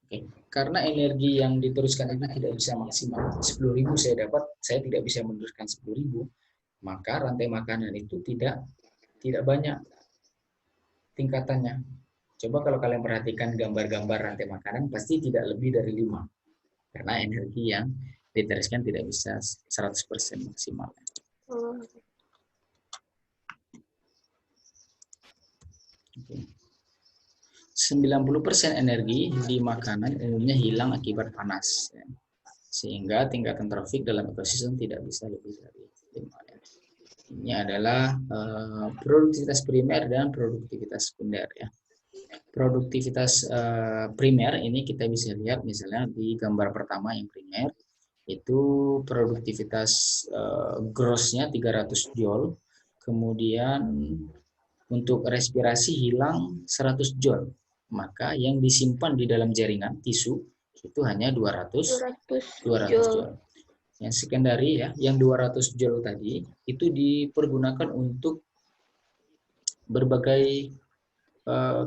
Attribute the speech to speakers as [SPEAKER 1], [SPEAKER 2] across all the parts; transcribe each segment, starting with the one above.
[SPEAKER 1] Oke. Karena energi yang diteruskan itu tidak bisa maksimal. 10.000 saya dapat, saya tidak bisa meneruskan 10.000, maka rantai makanan itu tidak banyak tingkatannya. Coba kalau kalian perhatikan gambar-gambar rantai makanan, pasti tidak lebih dari 5. Karena energi yang diteruskan tidak bisa 100% maksimal. Oke. 90% energi di makanan umumnya hilang akibat panas. Sehingga tingkatan trofik dalam ekosistem tidak bisa lebih dari 5. Ini adalah produktivitas primer dan produktivitas sekunder ya. Produktivitas primer ini kita bisa lihat misalnya di gambar pertama yang primer itu produktivitas grossnya 300 joule, kemudian untuk respirasi hilang 100 joule, maka yang disimpan di dalam jaringan tisu itu hanya 200 joule. Yang sekunderi ya, yang 200 joule tadi itu dipergunakan untuk berbagai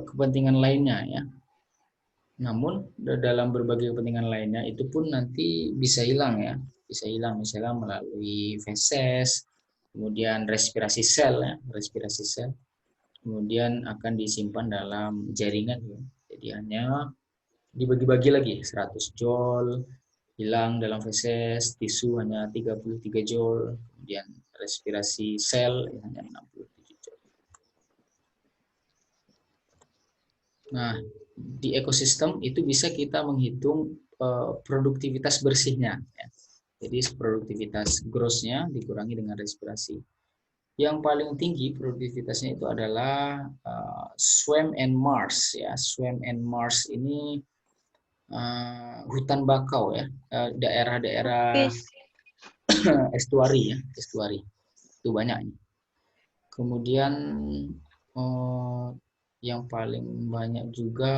[SPEAKER 1] kepentingan lainnya ya. Namun dalam berbagai kepentingan lainnya itu pun nanti bisa hilang ya, bisa hilang misalnya melalui feses, kemudian respirasi sel ya, respirasi sel, kemudian akan disimpan dalam jaringan ya. Jadi hanya dibagi-bagi lagi 100 joule hilang dalam feses, tisu hanya 33 joule, kemudian respirasi sel hanya 67 joule. Nah, di ekosistem itu bisa kita menghitung produktivitas bersihnya. Ya. Jadi produktivitas grossnya dikurangi dengan respirasi. Yang paling tinggi produktivitasnya itu adalah swam and marsh. Ya, swam and marsh ini hutan bakau ya, daerah-daerah estuari ya, estuari itu banyak. Kemudian yang paling banyak juga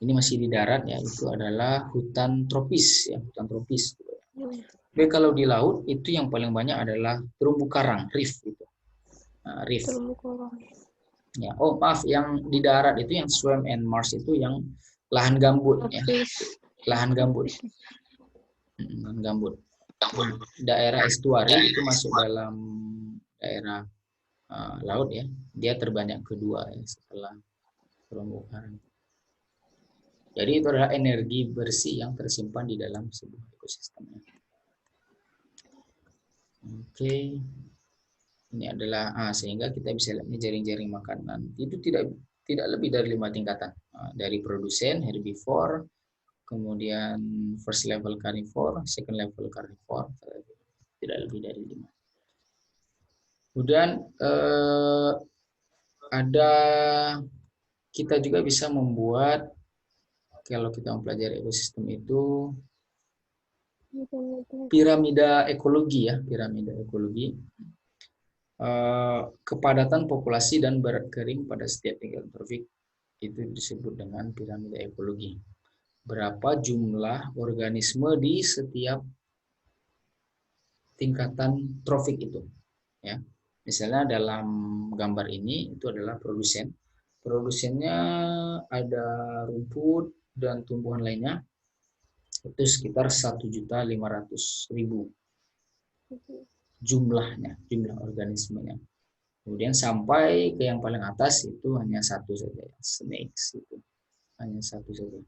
[SPEAKER 1] ini masih di darat ya, itu adalah hutan tropis ya, hutan tropis. Tapi kalau di laut itu yang paling banyak adalah terumbu karang, reef itu. Nah, reef. Ya, oh maaf, yang di darat itu yang swam and marsh itu yang lahan gambut ya. Lahan gambut. Lahan gambut. Daerah estuari itu masuk dalam daerah laut ya. Dia terbanyak kedua ya setelah terumbu karang. Jadi itu adalah energi bersih yang tersimpan di dalam sebuah ekosistem. Oke. Ini adalah sehingga kita bisa lihat jaring-jaring makanan itu tidak lebih dari 5 tingkatan. Dari produsen, herbivore, kemudian first level carnivore, second level carnivore, tidak lebih dari 5. Kemudian ada kita juga bisa membuat, kalau kita mempelajari ekosistem itu, piramida ekologi ya, piramida ekologi. Kepadatan populasi dan berat kering pada setiap tingkatan trofik itu disebut dengan piramida ekologi. Berapa jumlah organisme di setiap tingkatan trofik itu ya. Misalnya dalam gambar ini itu adalah produsen. Produsennya ada rumput dan tumbuhan lainnya itu sekitar 1.500.000 jumlah organismenya. Kemudian sampai ke yang paling atas itu hanya satu saja, snakes itu hanya satu saja.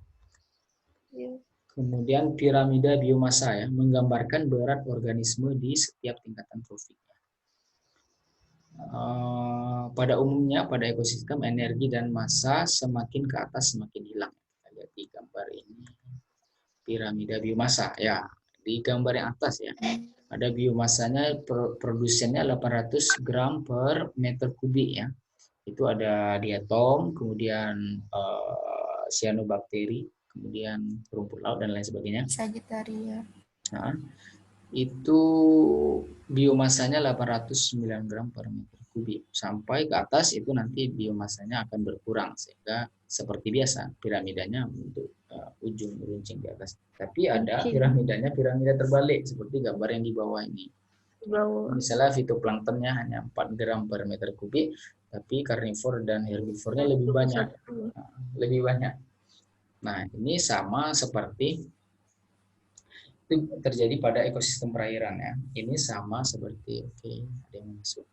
[SPEAKER 1] Kemudian piramida biomasa ya, menggambarkan berat organisme di setiap tingkatan trofiknya. Pada umumnya pada ekosistem energi dan massa semakin ke atas semakin hilang. Kita lihat di gambar ini piramida biomasa ya, di gambar yang atas ya. Ada biomasanya produsennya 800 gram per meter kubik ya. Itu ada diatom, kemudian cyanobacteria, kemudian rumput laut dan lain sebagainya.
[SPEAKER 2] Sagittaria.
[SPEAKER 1] Nah, itu biomasanya 809 gram per meter kubik. Sampai ke atas itu nanti biomasanya akan berkurang sehingga seperti biasa piramidanya untuk ujung runcing di atas. Tapi ada piramida terbalik seperti gambar yang di bawah ini. Misalnya fitoplanktonnya hanya 4 gram per meter kubik, tapi karnivor dan herbivornya lebih banyak. Lebih banyak. Nah, ini sama seperti itu terjadi pada ekosistem perairan ya. Ini sama seperti, oke, ada yang masuk.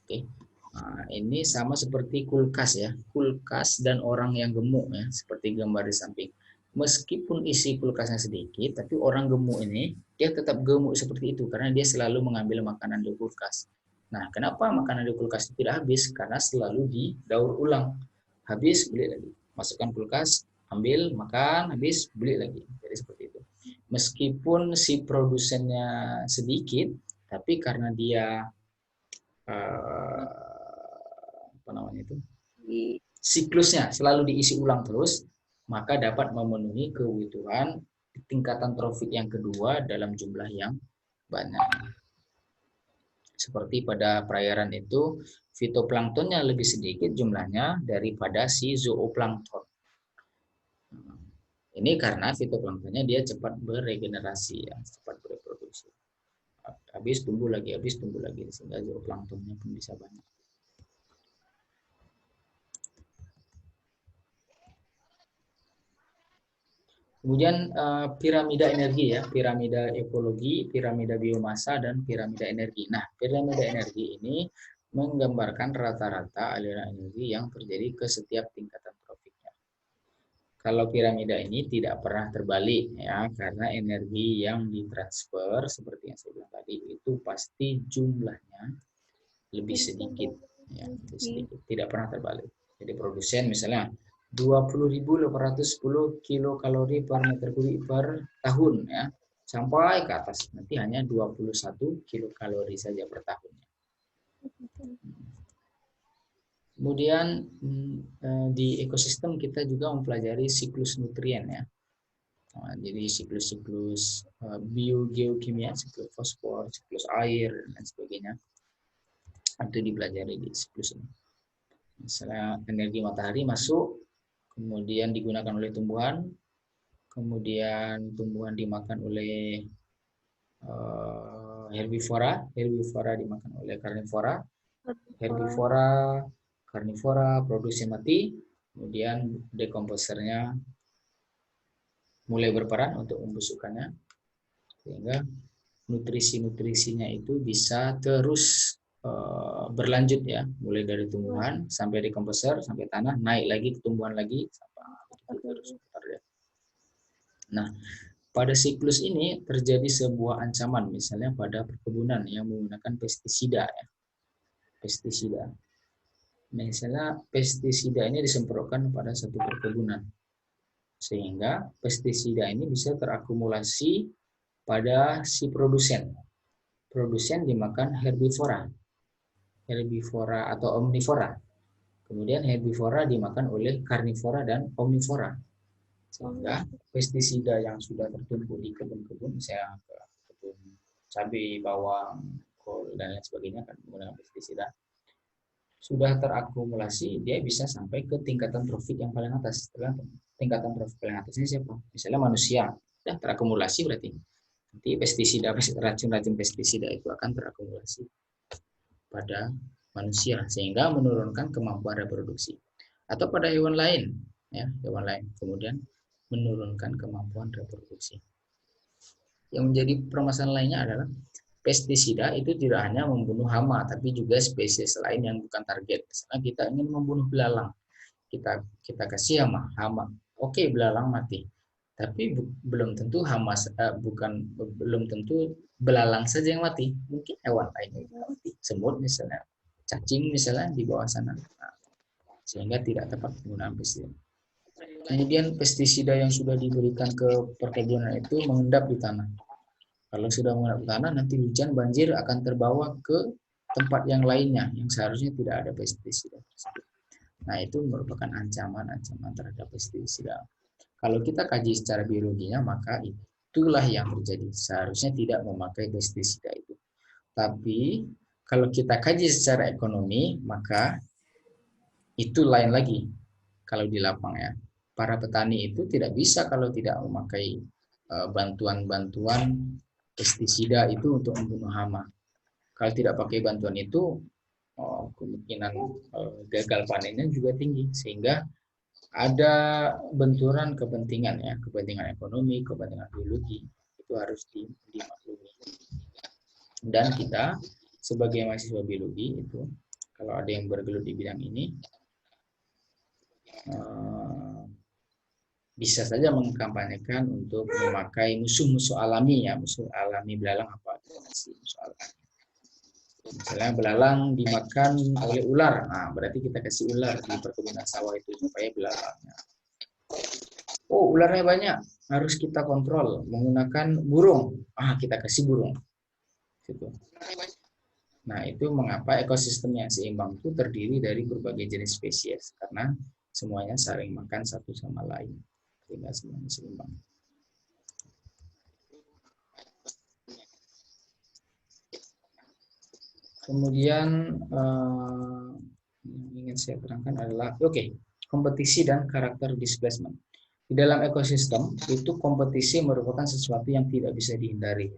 [SPEAKER 1] Oke. Nah, ini sama seperti kulkas ya. Kulkas dan orang yang gemuk ya, seperti gambar di samping. Meskipun isi kulkasnya sedikit, tapi orang gemuk ini dia tetap gemuk seperti itu karena dia selalu mengambil makanan di kulkas. Nah, kenapa makanan di kulkas itu tidak habis? Karena selalu didaur ulang. Habis, beli lagi. Masukkan kulkas, ambil, makan, habis, beli lagi. Jadi seperti itu. Meskipun si produsennya sedikit, tapi karena dia apa namanya itu, siklusnya selalu diisi ulang terus, maka dapat memenuhi kebutuhan tingkatan trofik yang kedua dalam jumlah yang banyak. Seperti pada perairan itu, fitoplanktonnya lebih sedikit jumlahnya daripada si zooplankton. Ini karena fitoplanktonnya dia cepat beregenerasi, ya, cepat bereproduksi. Habis tumbuh lagi, sehingga zooplanktonnya pun bisa banyak. Kemudian piramida energi ya, piramida ekologi, piramida biomasa, dan piramida energi. Nah, piramida energi ini menggambarkan rata-rata aliran energi yang terjadi ke setiap tingkatan trofiknya. Kalau piramida ini tidak pernah terbalik ya, karena energi yang ditransfer seperti yang saya bilang tadi itu pasti jumlahnya lebih sedikit, ya, lebih sedikit, tidak pernah terbalik. Jadi produsen misalnya 20.810 kilokalori per meter kubik per tahun ya, sampai ke atas nanti hanya 21 kilokalori saja per tahunnya. Kemudian di ekosistem kita juga mempelajari siklus nutrien ya. Nah, jadi siklus-siklus biogeokimia, siklus fosfor, siklus air dan sebagainya itu dipelajari di siklus ini. Misalnya energi matahari masuk, kemudian digunakan oleh tumbuhan, kemudian tumbuhan dimakan oleh herbivora dimakan oleh karnivora, herbivora, karnivora produksi mati, kemudian dekomposernya mulai berperan untuk membusukkannya, sehingga nutrisi-nutrisinya itu bisa terus berlanjut ya, mulai dari tumbuhan sampai dekomposer, sampai tanah, naik lagi ke tumbuhan lagi, sampai terus. Nah, pada siklus ini terjadi sebuah ancaman, misalnya pada perkebunan yang menggunakan pestisida. Ya. Pestisida. Misalnya pestisida ini disemprotkan pada satu perkebunan, sehingga pestisida ini bisa terakumulasi pada si produsen. Produsen dimakan herbivora atau omnivora. Kemudian herbivora dimakan oleh karnivora dan omnivora. Sehingga pestisida yang sudah tertumpuk di kebun-kebun, misalnya kebun cabai, bawang, kol, dan lain sebagainya kan menggunakan pestisida, sudah terakumulasi, dia bisa sampai ke tingkatan trofik yang paling atas. Tingkatan trofik paling atasnya siapa? Misalnya manusia, sudah terakumulasi berarti. Nanti pestisida, racun-racun pestisida itu akan terakumulasi pada manusia, sehingga menurunkan kemampuan reproduksi. Atau pada hewan lain, ya, hewan lain. Kemudian menurunkan kemampuan reproduksi. Yang menjadi permasalahan lainnya adalah pestisida itu tidak hanya membunuh hama, tapi juga spesies lain yang bukan target. Misalnya kita ingin membunuh belalang, kita kasih hama, oke, belalang mati. Tapi belum tentu belum tentu belalang saja yang mati, mungkin hewan lain yang mati, semut misalnya, cacing misalnya di bawah sana, sehingga tidak tepat penggunaan pestisida. Kemudian pestisida yang sudah diberikan ke perkebunan itu mengendap di tanah. Kalau sudah mengendap di tanah, nanti hujan banjir akan terbawa ke tempat yang lainnya yang seharusnya tidak ada pestisida. Nah, itu merupakan ancaman-ancaman terhadap pestisida. Kalau kita kaji secara biologinya, maka itulah yang terjadi. Seharusnya tidak memakai pestisida itu. Tapi kalau kita kaji secara ekonomi, maka itu lain lagi. Kalau di lapang ya, para petani itu tidak bisa kalau tidak memakai bantuan-bantuan pestisida itu untuk membunuh hama. Kalau tidak pakai bantuan itu, kemungkinan gagal panennya juga tinggi, sehingga ada benturan kepentingan ya, kepentingan ekonomi, kepentingan biologi, itu harus dimaklumi. Dan kita sebagai mahasiswa biologi itu, kalau ada yang bergelut di bidang ini, bisa saja mengkampanyekan untuk memakai musuh-musuh alami ya, musuh alami belalang apa? Musuh alami. Misalnya belalang dimakan oleh ular, nah berarti kita kasih ular di perkebunan sawah itu supaya belalangnya. Oh, ularnya banyak, harus kita kontrol menggunakan burung. Ah, kita kasih burung. Gitu. Nah, itu mengapa ekosistem yang seimbang itu terdiri dari berbagai jenis spesies karena semuanya saling makan satu sama lain sehingga semuanya seimbang. Kemudian yang ingin saya terangkan adalah kompetisi dan karakter displacement. Di dalam ekosistem itu kompetisi merupakan sesuatu yang tidak bisa dihindari.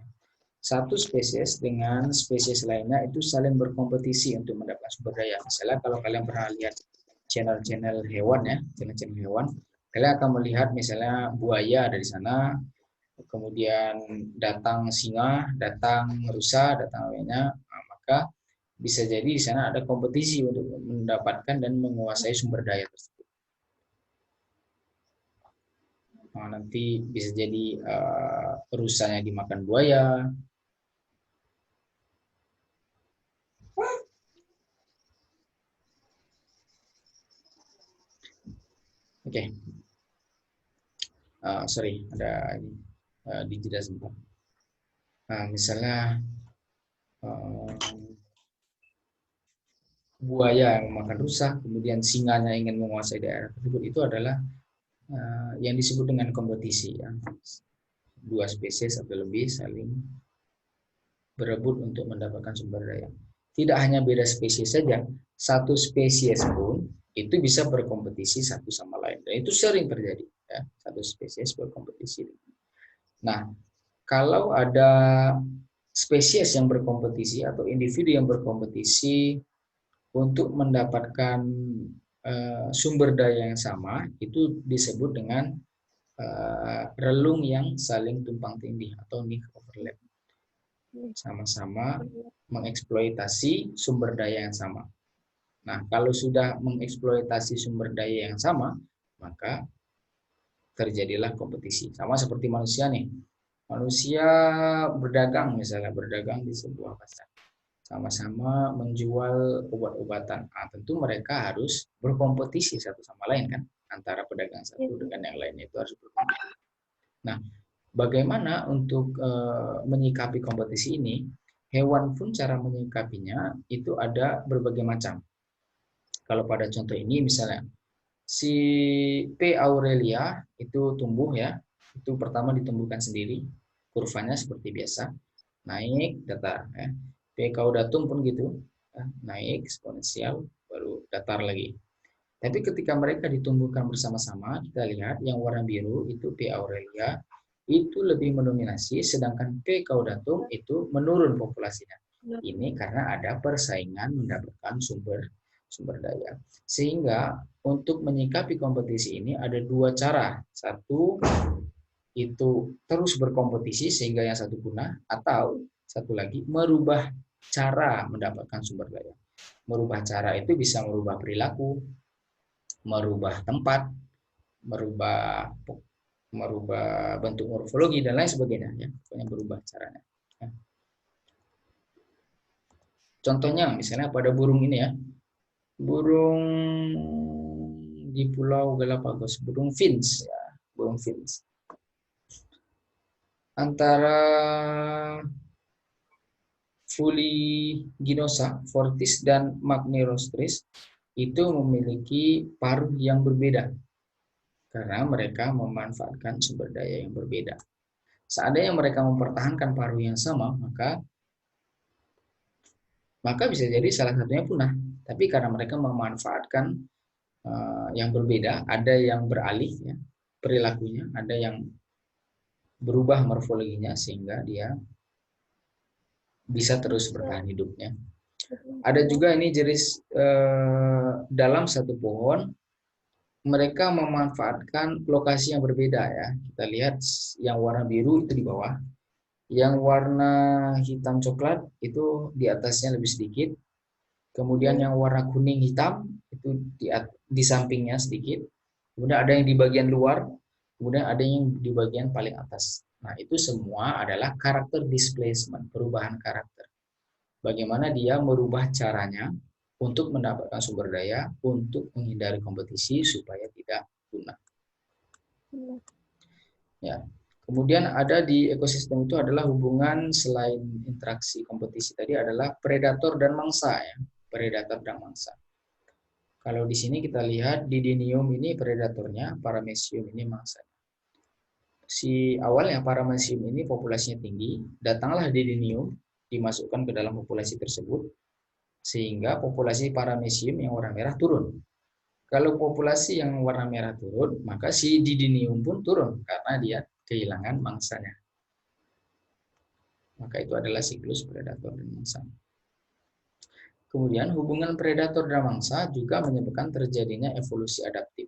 [SPEAKER 1] Satu spesies dengan spesies lainnya itu saling berkompetisi untuk mendapatkan sumber daya. Misalnya kalau kalian pernah lihat channel-channel hewan ya, channel-channel hewan, kalian akan melihat misalnya buaya ada di sana, kemudian datang singa, datang rusa, datang lainnya, nah, maka bisa jadi di sana ada kompetisi untuk mendapatkan dan menguasai sumber daya tersebut. Nah, nanti bisa jadi rusanya dimakan buaya. Oke, sorry ada ini di jeda sebentar. Nah, misalnya buaya yang memakan rusa, kemudian singanya ingin menguasai daerah tersebut, itu adalah yang disebut dengan kompetisi ya. Dua spesies atau lebih saling berebut untuk mendapatkan sumber daya. Tidak hanya beda spesies saja, satu spesies pun itu bisa berkompetisi satu sama lain. Dan itu sering terjadi ya, satu spesies berkompetisi. Nah, kalau ada spesies yang berkompetisi atau individu yang berkompetisi untuk mendapatkan sumber daya yang sama, itu disebut dengan relung yang saling tumpang tindih atau niche overlap. Sama-sama mengeksploitasi sumber daya yang sama. Nah, kalau sudah mengeksploitasi sumber daya yang sama, maka terjadilah kompetisi. Sama seperti manusia nih. Manusia berdagang misalnya, berdagang di sebuah pasar. Sama-sama menjual obat-obatan. Nah, tentu mereka harus berkompetisi satu sama lain kan. Antara pedagang satu dengan yang lainnya itu harus berkompetisi. Nah, bagaimana untuk menyikapi kompetisi ini? Hewan pun cara menyikapinya itu ada berbagai macam. Kalau pada contoh ini misalnya si P. aurelia itu tumbuh ya, itu pertama ditumbuhkan sendiri, kurvanya seperti biasa, naik datar ya. P. caudatum pun gitu, ya, naik eksponensial baru datar lagi. Tapi ketika mereka ditumbuhkan bersama-sama, kita lihat yang warna biru itu P. aurelia itu lebih mendominasi, sedangkan P. caudatum itu menurun populasinya. Ini karena ada persaingan mendapatkan sumber daya. Sehingga untuk menyikapi kompetisi ini ada dua cara. Satu, itu terus berkompetisi sehingga yang satu punah, atau satu lagi merubah cara mendapatkan sumber daya. Merubah cara itu bisa merubah perilaku, merubah tempat, merubah bentuk morfologi dan lain sebagainya ya, pokoknya berubah caranya. Ya. Contohnya misalnya pada burung ini ya, burung di Pulau Galapagos, burung finch ya, burung finch. Antara Fuliginosa, Fortis dan Magnerostris itu memiliki paruh yang berbeda karena mereka memanfaatkan sumber daya yang berbeda. Seandainya mereka mempertahankan paruh yang sama, maka bisa jadi salah satunya punah. Tapi karena mereka memanfaatkan yang berbeda, ada yang beralih ya, perilakunya, ada yang berubah morfologinya sehingga dia bisa terus bertahan hidupnya. Ada juga ini jenis dalam satu pohon mereka memanfaatkan lokasi yang berbeda ya. Kita lihat yang warna biru itu di bawah, yang warna hitam coklat itu di atasnya lebih sedikit. Kemudian yang warna kuning hitam itu di sampingnya sedikit. Kemudian ada yang di bagian luar, kemudian ada yang di bagian paling atas. Nah, itu semua adalah karakter displacement, perubahan karakter. Bagaimana dia merubah caranya untuk mendapatkan sumber daya, untuk menghindari kompetisi supaya tidak punah. Ya. Kemudian ada di ekosistem itu adalah hubungan selain interaksi kompetisi tadi adalah predator dan mangsa ya, predator dan mangsa. Kalau di sini kita lihat Didinium ini predatornya, Paramecium ini mangsanya. Si awalnya Paramecium ini populasinya tinggi, datanglah Didinium dimasukkan ke dalam populasi tersebut sehingga populasi Paramecium yang warna merah turun. Kalau populasi yang warna merah turun, maka si Didinium pun turun karena dia kehilangan mangsanya. Maka itu adalah siklus predator dan mangsa. Kemudian hubungan predator dan mangsa juga menyebabkan terjadinya evolusi adaptif.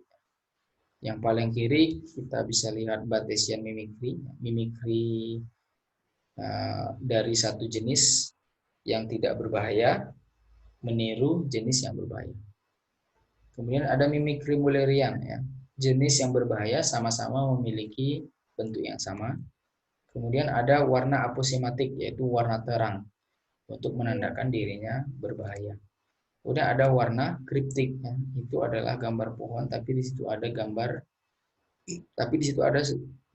[SPEAKER 1] Yang paling kiri kita bisa lihat Batesian mimicry, mimikri dari satu jenis yang tidak berbahaya meniru jenis yang berbahaya. Kemudian ada mimikri Mullerian ya, jenis yang berbahaya sama-sama memiliki bentuk yang sama. Kemudian ada warna aposematik yaitu warna terang untuk menandakan dirinya berbahaya. Kemudian ada warna kriptik ya, itu adalah gambar pohon tapi di situ ada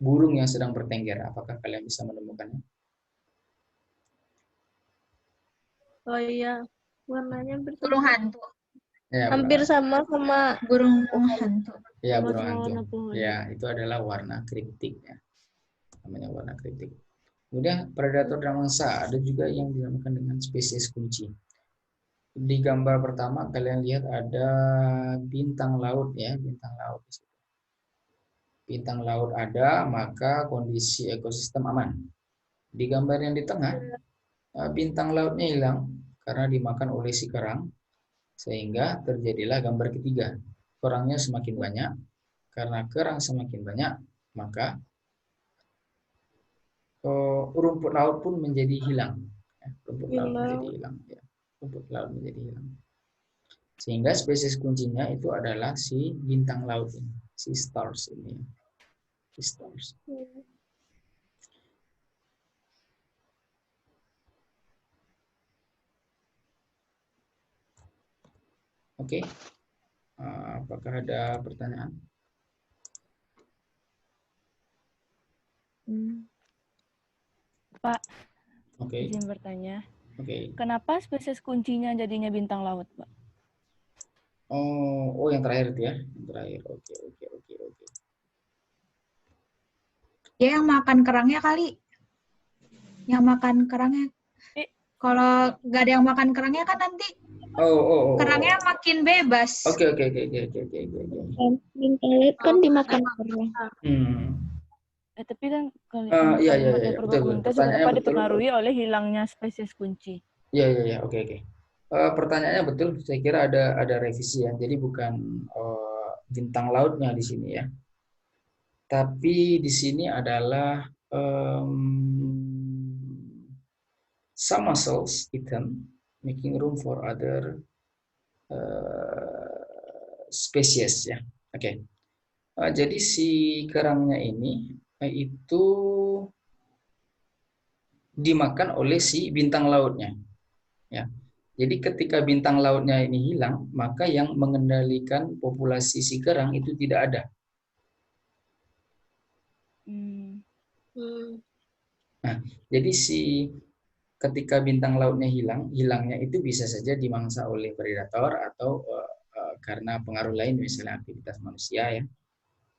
[SPEAKER 1] burung yang sedang bertengger. Apakah kalian bisa menemukannya?
[SPEAKER 2] Oh iya, warnanya
[SPEAKER 3] Burung hantu.
[SPEAKER 1] Ya,
[SPEAKER 2] hampir sama
[SPEAKER 3] burung hantu.
[SPEAKER 1] Ya,
[SPEAKER 2] sama
[SPEAKER 1] burung hantu.
[SPEAKER 2] warna pohon.
[SPEAKER 1] Ya, itu adalah warna kriptik ya. Namanya warna kriptik. Kemudian predator dan mangsa ada juga yang dinamakan dengan spesies kunci. Di gambar pertama kalian lihat ada bintang laut ya, bintang laut. Bintang laut ada, maka kondisi ekosistem aman. Di gambar yang di tengah, bintang lautnya hilang karena dimakan oleh si kerang, sehingga terjadilah gambar ketiga. Kerangnya semakin banyak, karena kerang semakin banyak, maka rumput laut pun menjadi hilang. Rumput laut menjadi hilang. Ya. Rumput laut menjadi hilang. Sehingga spesies kuncinya itu adalah si bintang laut ini, si stars ini. Si stars. Oke. Apakah ada pertanyaan?
[SPEAKER 4] Pak,
[SPEAKER 1] Oke.
[SPEAKER 4] izin bertanya.
[SPEAKER 1] Oke.
[SPEAKER 4] Kenapa spesies kuncinya jadinya bintang laut, Pak?
[SPEAKER 1] Oh, yang terakhir itu ya, yang terakhir. Oke.
[SPEAKER 3] Dia yang makan kerangnya kali. Yang makan kerangnya. Kalau nggak ada yang makan kerangnya kan nanti kerangnya makin bebas.
[SPEAKER 1] Oke.
[SPEAKER 2] Bintang laut kan dimakan kerang.
[SPEAKER 4] Tapi kan
[SPEAKER 1] Iya, betul.
[SPEAKER 4] kenapa dipengaruhi oleh hilangnya spesies kunci?
[SPEAKER 1] Iya, oke. Pertanyaannya betul, saya kira ada revisi ya. Jadi bukan bintang lautnya di sini ya. Tapi di sini adalah some mussels eaten, making room for other spesies ya. Oke. Jadi si kerangnya ini itu dimakan oleh si bintang lautnya. Ya. Jadi ketika bintang lautnya ini hilang, maka yang mengendalikan populasi si kerang itu tidak ada. Nah, jadi ketika bintang lautnya hilangnya itu bisa saja dimangsa oleh predator atau karena pengaruh lain, misalnya aktivitas manusia ya,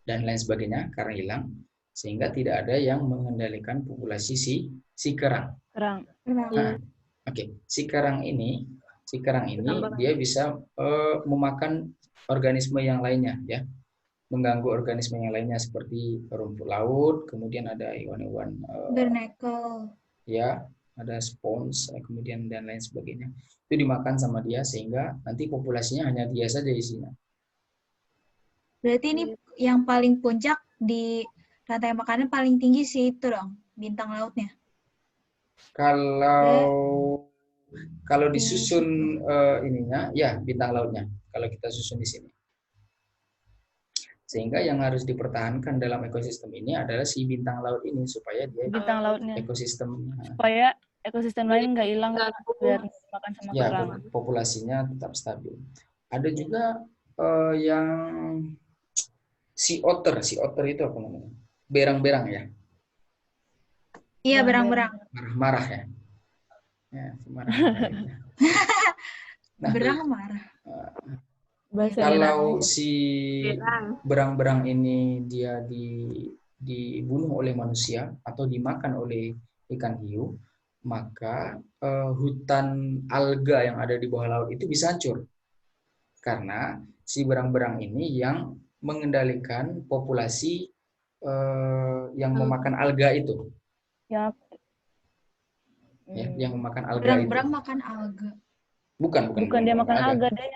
[SPEAKER 1] dan lain sebagainya karena hilang, sehingga tidak ada yang mengendalikan populasi si kerang. Nah, si kerang ini dia bisa memakan organisme yang lainnya ya, mengganggu organisme yang lainnya seperti rumput laut, kemudian ada hewan-hewan
[SPEAKER 3] Bernekel.
[SPEAKER 1] Ya, ada spons, kemudian dan lain sebagainya. Itu dimakan sama dia sehingga nanti populasinya hanya dia saja isinya.
[SPEAKER 3] Berarti ini yang paling puncak di rantai makanan paling tinggi sih itu dong, bintang lautnya.
[SPEAKER 1] Kalau disusun ininya, ya bintang lautnya. Kalau kita susun di sini. Sehingga yang harus dipertahankan dalam ekosistem ini adalah si bintang laut ini supaya dia
[SPEAKER 4] Bintang lautnya.
[SPEAKER 1] ekosistem
[SPEAKER 4] Supaya ekosistem lain nggak hilang biar makan sama
[SPEAKER 1] ya
[SPEAKER 4] kerang.
[SPEAKER 1] populasinya tetap stabil. Ada juga yang sea otter itu apa namanya? Berang-berang ya.
[SPEAKER 3] Iya, berang-berang.
[SPEAKER 1] Marah-marah ya. Ya, marah-marah itu. Nah,
[SPEAKER 3] Berang marah.
[SPEAKER 1] Kalau si berang-berang ini dia dibunuh oleh manusia atau dimakan oleh ikan hiu, maka hutan alga yang ada di bawah laut itu bisa hancur. Karena si berang-berang ini yang mengendalikan populasi yang memakan alga itu.
[SPEAKER 4] Ya.
[SPEAKER 1] Ya, yang memakan alga
[SPEAKER 3] Berang-berang
[SPEAKER 1] itu.
[SPEAKER 3] makan alga.
[SPEAKER 4] Bukan dia makan alga, dia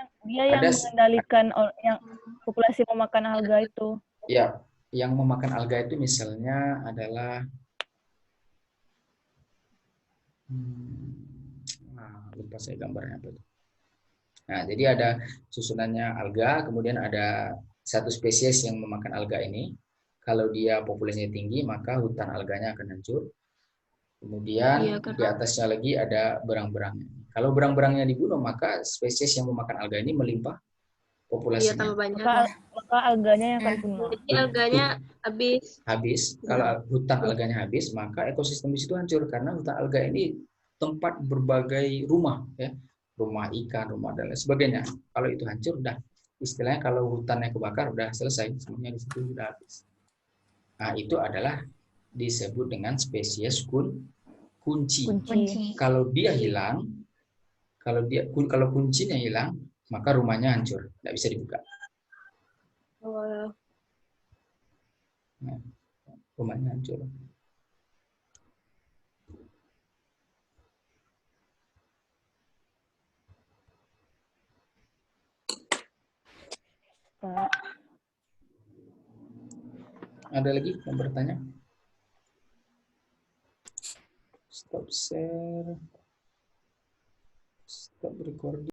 [SPEAKER 4] yang mengendalikan yang populasi memakan alga itu.
[SPEAKER 1] Ya, yang memakan alga itu misalnya adalah lupa saya gambarnya apa itu. Nah, jadi ada susunannya alga, kemudian ada satu spesies yang memakan alga ini. Kalau dia populasinya tinggi, maka hutan alganya akan hancur. Kemudian di atasnya lagi ada berang-berangnya. Kalau berang-berangnya dibunuh, maka spesies yang memakan alga ini melimpah populasinya.
[SPEAKER 4] Maka alganya yang akan punah.
[SPEAKER 2] Jadi alganya
[SPEAKER 1] habis. Kalau hutan alganya habis, maka ekosistem di situ hancur karena hutan alga ini tempat berbagai rumah, ya, rumah ikan, rumah dan lain sebagainya. Kalau itu hancur, udah istilahnya kalau hutannya kebakar, udah selesai, semuanya di situ udah habis. Nah, itu adalah disebut dengan spesies kunci. Kalau dia hilang, kalau kuncinya hilang, maka rumahnya hancur, tidak bisa dibuka. Nah, rumahnya hancur. Ada lagi yang bertanya? Stop share. Stop recording.